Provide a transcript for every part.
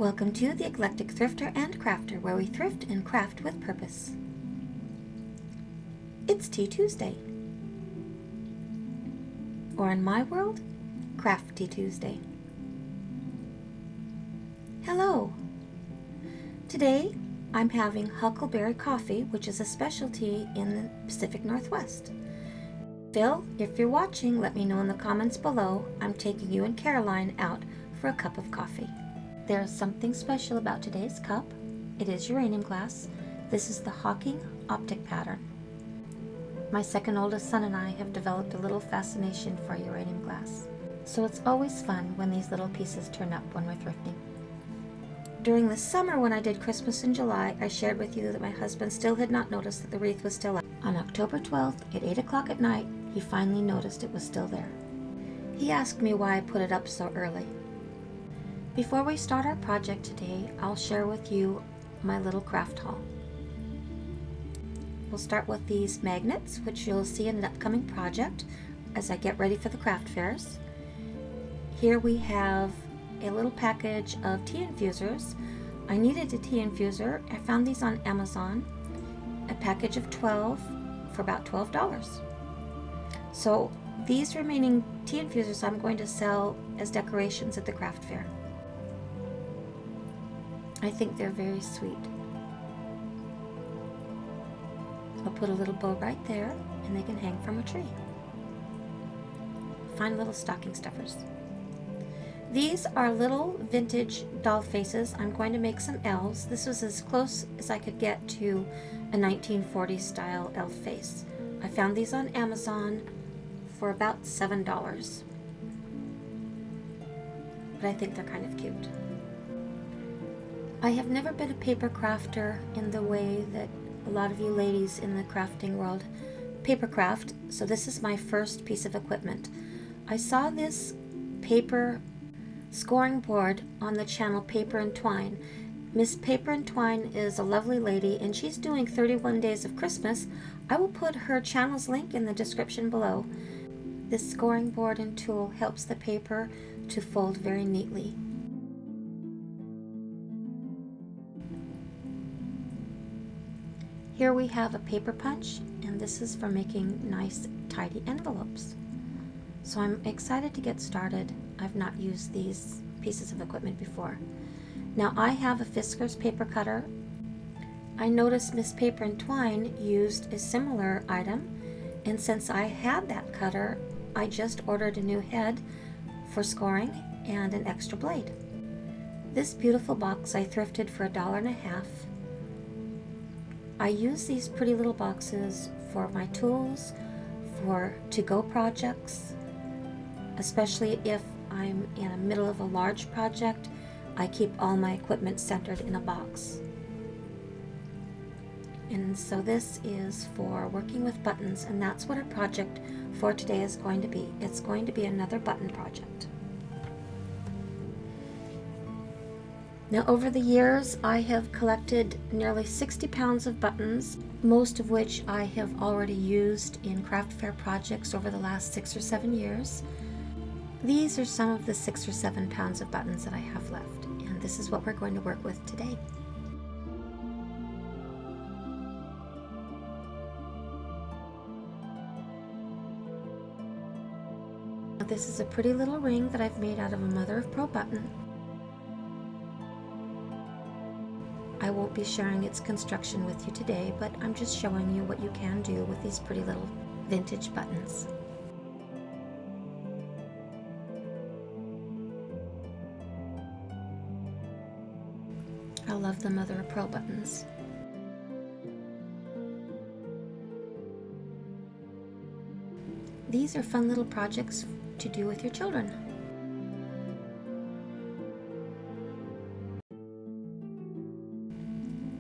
Welcome to the Eclectic Thrifter and Crafter, where we thrift and craft with purpose. It's Tea Tuesday. Or in my world, Crafty Tuesday. Hello! Today, I'm having huckleberry coffee, which is a specialty in the Pacific Northwest. Phil, if you're watching, let me know in the comments below. I'm taking you and Caroline out for a cup of coffee. There's something special about today's cup. It is uranium glass. This is the Hawking optic pattern. My second oldest son and I have developed a little fascination for uranium glass. So it's always fun when these little pieces turn up when we're thrifting. During the summer when I did Christmas in July, I shared with you that my husband still had not noticed that the wreath was still up. On October 12th at 8 o'clock at night, he finally noticed it was still there. He asked me why I put it up so early. Before we start our project today, I'll share with you my little craft haul. We'll start with these magnets, which you'll see in an upcoming project as I get ready for the craft fairs. Here we have a little package of tea infusers. I needed a tea infuser. I found these on Amazon, a package of 12 for about $12. So these remaining tea infusers I'm going to sell as decorations at the craft fair. I think they're very sweet. I'll put a little bow right there and they can hang from a tree. Fine little stocking stuffers. These are little vintage doll faces. I'm going to make some elves. This was as close as I could get to a 1940s style elf face. I found these on Amazon for about $7. But I think they're kind of cute. I have never been a paper crafter in the way that a lot of you ladies in the crafting world paper craft, so this is my first piece of equipment. I saw this paper scoring board on the channel Paper and Twine. Miss Paper and Twine is a lovely lady and she's doing 31 Days of Christmas. I will put her channel's link in the description below. This scoring board and tool helps the paper to fold very neatly. Here we have a paper punch, and this is for making nice, tidy envelopes. So I'm excited to get started. I've not used these pieces of equipment before. Now I have a Fiskars paper cutter. I noticed Miss Paper and Twine used a similar item, and since I had that cutter, I just ordered a new head for scoring and an extra blade. This beautiful box I thrifted for $1.50. I use these pretty little boxes for my tools, for to-go projects, especially if I'm in the middle of a large project. I keep all my equipment centered in a box. And so this is for working with buttons, and that's what our project for today is going to be. It's going to be another button project. Now over the years I have collected nearly 60 pounds of buttons, most of which I have already used in craft fair projects over the last 6 or 7 years. These are some of the 6 or 7 pounds of buttons that I have left, and this is what we're going to work with today. This is a pretty little ring that I've made out of a mother of pearl button. I won't be sharing its construction with you today, but I'm just showing you what you can do with these pretty little vintage buttons. I love the mother of pearl buttons. These are fun little projects to do with your children.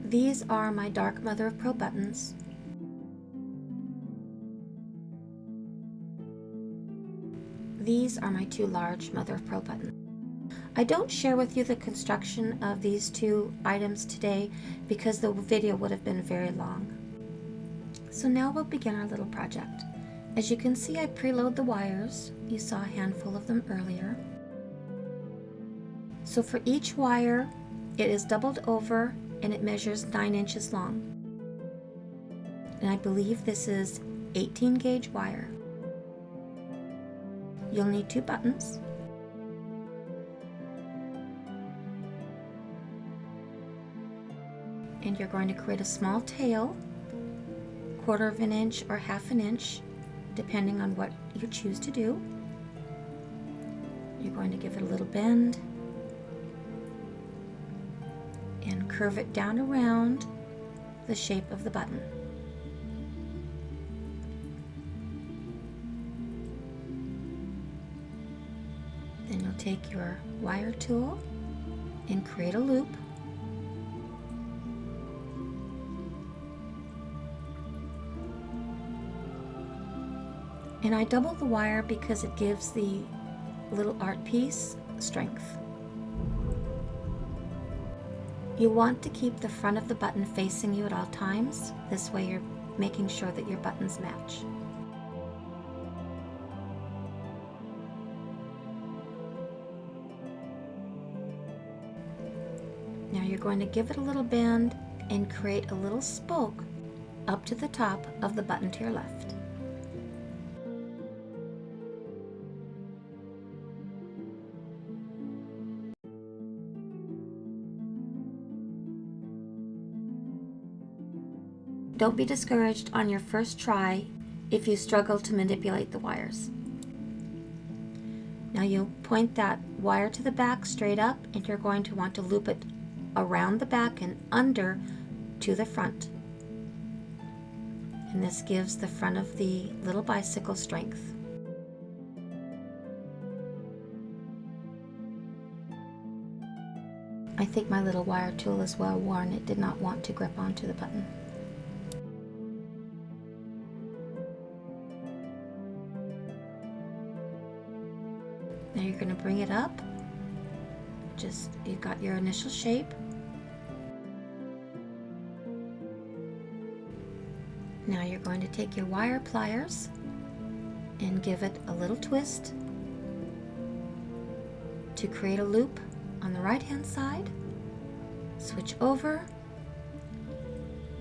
These are my dark mother of pearl buttons. These are my 2 large mother of pearl buttons. I don't share with you the construction of these 2 items today because the video would have been very long. So now we'll begin our little project. As you can see, I preload the wires. You saw a handful of them earlier. So for each wire, It is doubled over and it measures 9 inches long. And I believe this is 18 gauge wire. You'll need 2 buttons. And you're going to create a small tail, 1/4 of an inch or 1/2 inch, depending on what you choose to do. You're going to give it a little bend and curve it down around the shape of the button. Then you'll take your wire tool and create a loop. And I double the wire because it gives the little art piece strength. You want to keep the front of the button facing you at all times. This way you're making sure that your buttons match. Now you're going to give it a little bend and create a little spoke up to the top of the button to your left. Don't be discouraged on your first try if you struggle to manipulate the wires. Now you'll point that wire to the back straight up, and you're going to want to loop it around the back and under to the front. And this gives the front of the little bicycle strength. I think my little wire tool is well worn. It did not want to grip onto the button. Now you're going to bring it up. You've got your initial shape. Now you're going to take your wire pliers and give it a little twist to create a loop on the right hand side. Switch over,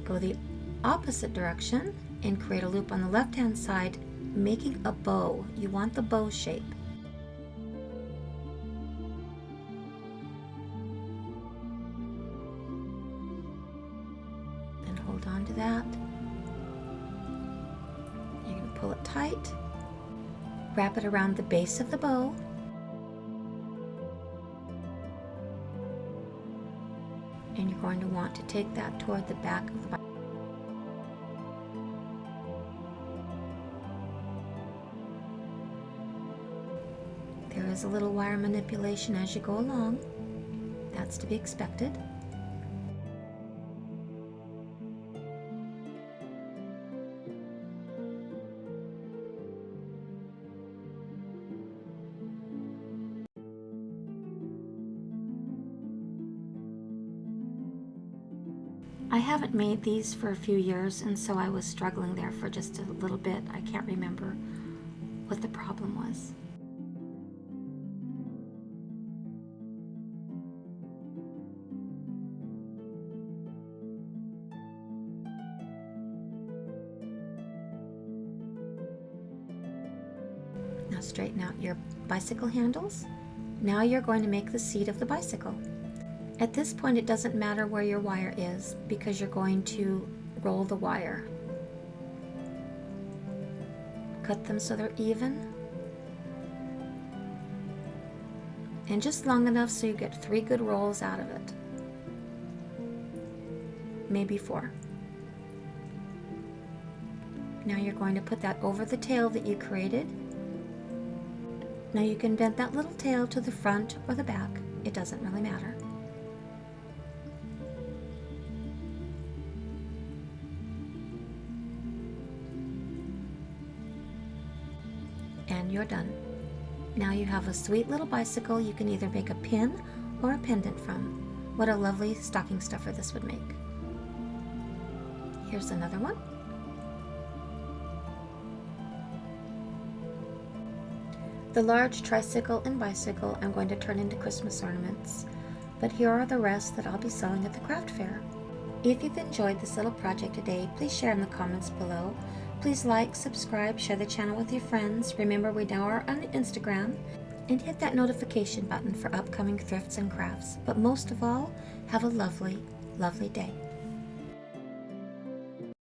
go the opposite direction and create a loop on the left hand side, making a bow. You want the bow shape. And hold on to that. You're going to pull it tight, wrap it around the base of the bow, and you're going to want to take that toward the back of the bike. There is a little wire manipulation as you go along. That's to be expected. I haven't made these for a few years, and so I was struggling there for just a little bit. I can't remember what the problem was. Now straighten out your bicycle handles. Now you're going to make the seat of the bicycle. At this point, it doesn't matter where your wire is because you're going to roll the wire. Cut them so they're even. And just long enough so you get 3 good rolls out of it. Maybe 4. Now you're going to put that over the tail that you created. Now you can bend that little tail to the front or the back. It doesn't really matter. And you're done. Now you have a sweet little bicycle you can either make a pin or a pendant from. What a lovely stocking stuffer this would make. Here's another one. The large tricycle and bicycle I'm going to turn into Christmas ornaments. but here are the rest that I'll be selling at the craft fair. If you've enjoyed this little project today, please share in the comments below. Please like, subscribe, share the channel with your friends. Remember, we now are on Instagram. And hit that notification button for upcoming thrifts and crafts. But most of all, have a lovely, lovely day.